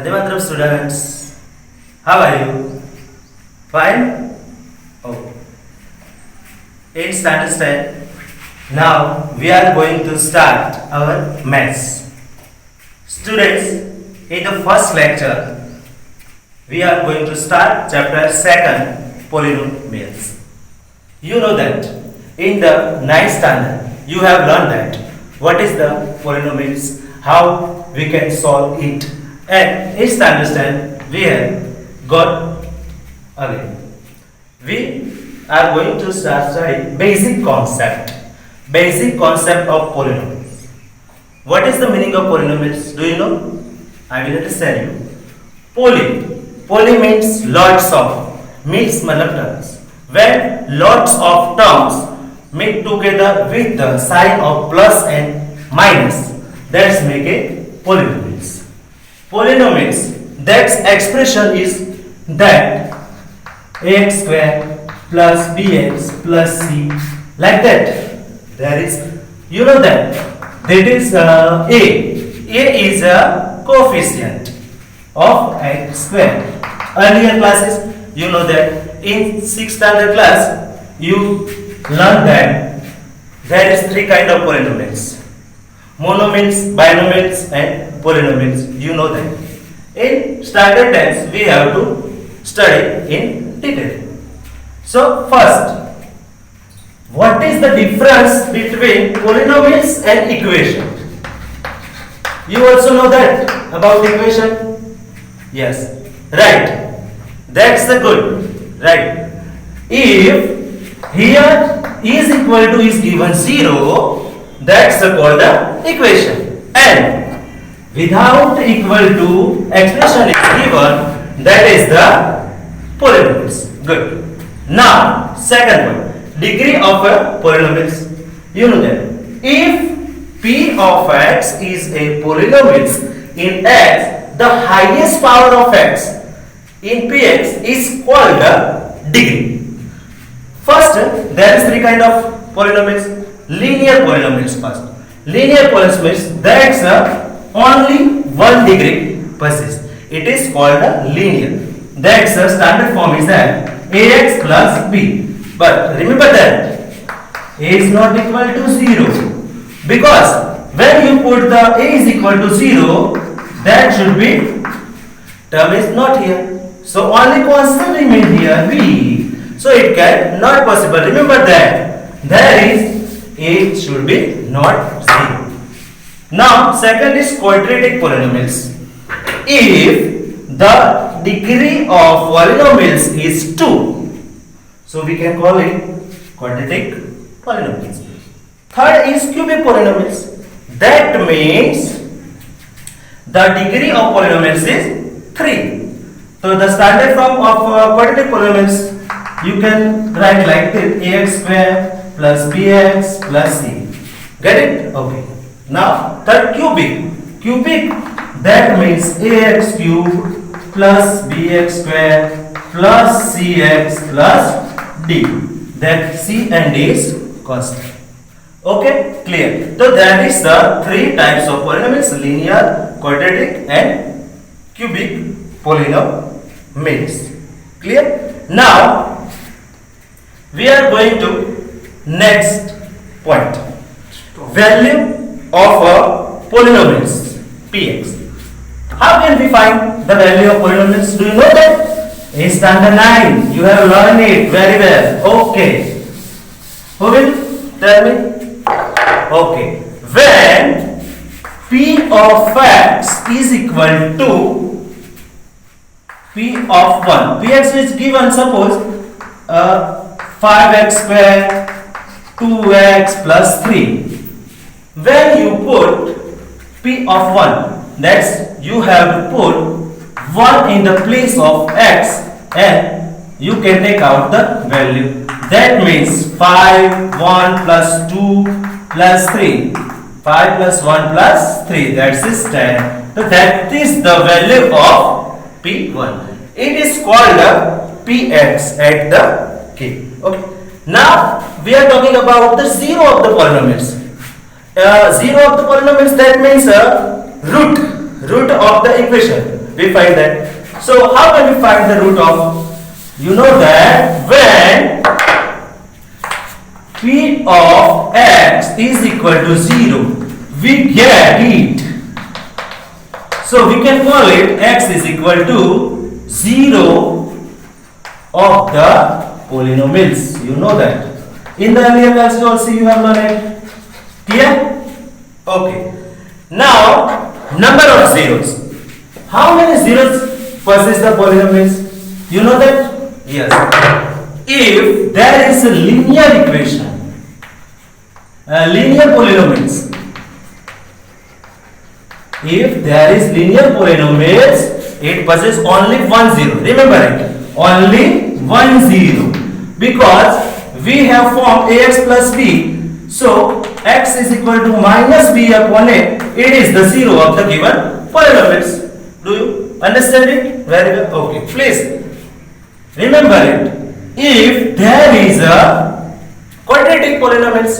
Vande Mataram students. How are you? Fine? Oh. 8th standard stand. Now we are going to start our maths. Students, in the first lecture, we are going to start chapter 2, polynomials. You know that in the 9th standard, you have learned that what is the polynomials, how we can solve it, and in standard stand we have got again. We are going to start studying basic concept of polynomials. What is the meaning of polynomials? Do you know? I will just tell you. Poly means lots of, means matlab terms. When lots of terms meet together with the sign of plus and minus, that's make it polynomials. Polynomials, that expression is that ax square plus bx plus c, like that. There is, you know that is a is a coefficient of x square. Earlier classes, you know that in 6th standard class you learned that there is 3 kind of polynomials: monomials, binomials and polynomials. You know that. In standard tense we have to study in detail. So first, what is the difference between polynomials and equation? You also know that about equation? Yes, right. That's the good, right? If here is equal to is given 0, that's called the equation. And without equal to expression is given, that is the polynomials. Good. Now, second one, degree of a polynomials. You know that if p of x is a polynomial in x, the highest power of x in px is called the degree. First, there is 3 kind of polynomials. Linear polynomials first. Linear polynomials, that's only 1 degree possess. It is called a linear. That's the standard form is that ax plus b. But remember that a is not equal to 0, because when you put the a is equal to 0, that should be term is not here. So only constant remain here b. So it can not possible. Remember that there is a should be not 0. Now second is quadratic polynomials. If the degree of polynomials is 2, so we can call it quadratic polynomials. Third is cubic polynomials. That means the degree of polynomials is 3. So the standard form of quadratic polynomials you can write like this: ax square plus bx plus c. Get it? Okay. Now third, cubic. Cubic, that means ax cube plus bx square plus cx plus d. That c and d is constant. Okay, clear. So that is the 3 types of polynomials: linear, quadratic and cubic polynomials. Clear? Now we are going to next point. Value of a polynomials px. How can we find the value of polynomials? Do you know that? In standard 9, you have learned it very well. Okay. Who will tell me? Okay. When p of x is equal to p of 1. Px is given, suppose 5x square 2x plus 3. When you put p of 1, that's you have to put 1 in the place of x and you can take out the value. That means 5, 1 plus 2 plus 3. 5 plus 1 plus 3, that is 10. So that is the value of p1. It is called px at the k. Okay. Now we are talking about the 0 of the polynomials. 0 of the polynomials, that means root of the equation. We find that. So how can we find the root of? You know that when p of x is equal to 0, we get it. So we can call it x is equal to 0 of the polynomials. You know that. In the earlier classes also you have learned it. Clear? Okay. Now, number of zeros. How many zeros possess the polynomials? You know that? Yes. If there is a linear equation, linear polynomials. If there is linear polynomials, it possesses only one zero. Remember it. Only one zero. Because we have formed ax plus b. So x is equal to minus b upon a. It is the zero of the given polynomials. Do you understand it? Very well. Okay. Please remember it. If there is a quadratic polynomials.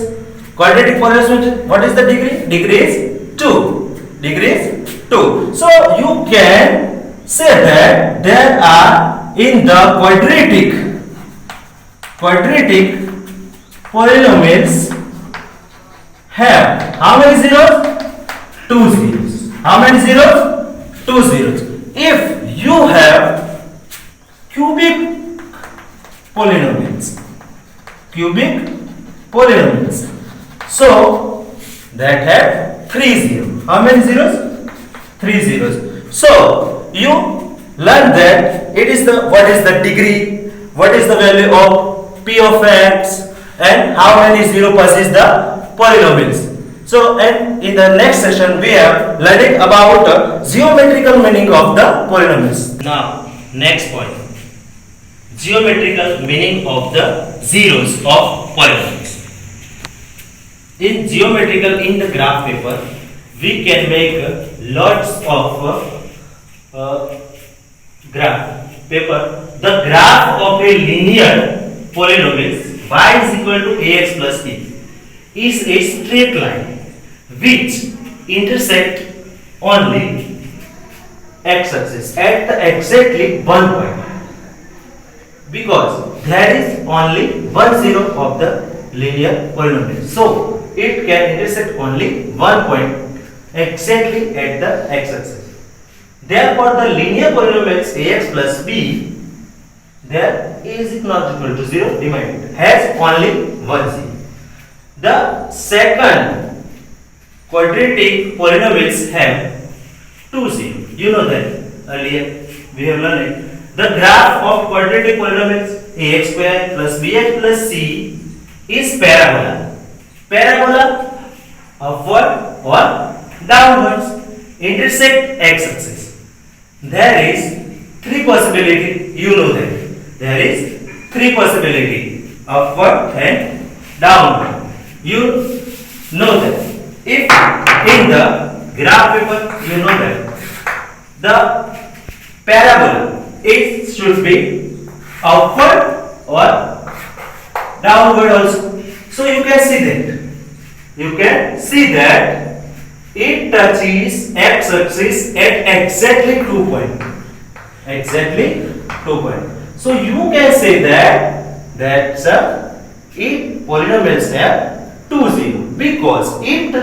Quadratic polynomials, what is the degree? Degree is 2. Degree is 2. So you can say that there are in the quadratic polynomials have how many zeros? 2 zeros. How many zeros? 2 zeros. If you have cubic polynomials, so that have 3 zeros. How many zeros? 3 zeros. So you learn that it is the what is the degree, what is the value of p of x, and how many zero possess the polynomials. So, and in the next session we are learning about geometrical meaning of the polynomials. Now, next point. Geometrical meaning of the zeros of polynomials. In the graph paper, we can make lots of graph paper. The graph of a linear polynomial y is equal to ax plus b is a straight line which intersect only x-axis at the exactly one point, because there is only one zero of the linear polynomial. So it can intersect only one point exactly at the x-axis. Therefore, the linear polynomials ax plus b, there is not equal to 0, remind, has only one zero. The second quadratic polynomials have 2 zeros. You know that earlier we have learned it. The graph of quadratic polynomials ax square plus bx plus c is parabola. Parabola upward or downwards, intersect x-axis. There is 3 possibilities. You know that. There is 3 possibilities, upward and downward. You know that. If in the graph paper you know that the parabola, it should be upward or downward also. So you can see that. You can see that it touches x-axis at exactly 2 points. Exactly 2 points. So you can say that it polynomials have 2 0 because it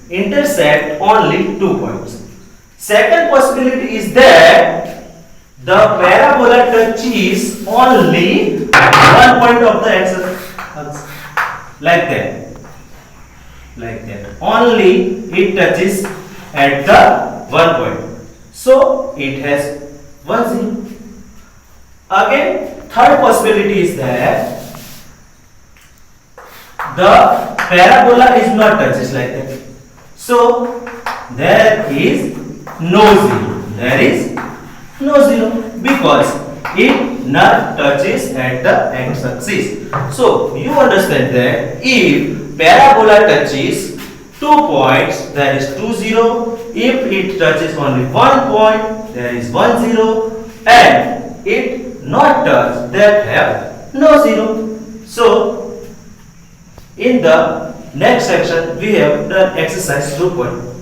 intersect only 2 points. Second possibility is that the parabola touches only one point of the x-axis, like that. Only it touches at the one point. So it has 1 0. Again, third possibility is that the parabola is not touches like that. So there is no zero. There is no zero because it not touches at the x-axis. So you understand that if parabola touches 2 points, there is 2 0. If it touches only 1 point, there is 1 0. And it not touch, that have no zero. So in the next section we have done exercise 2.1.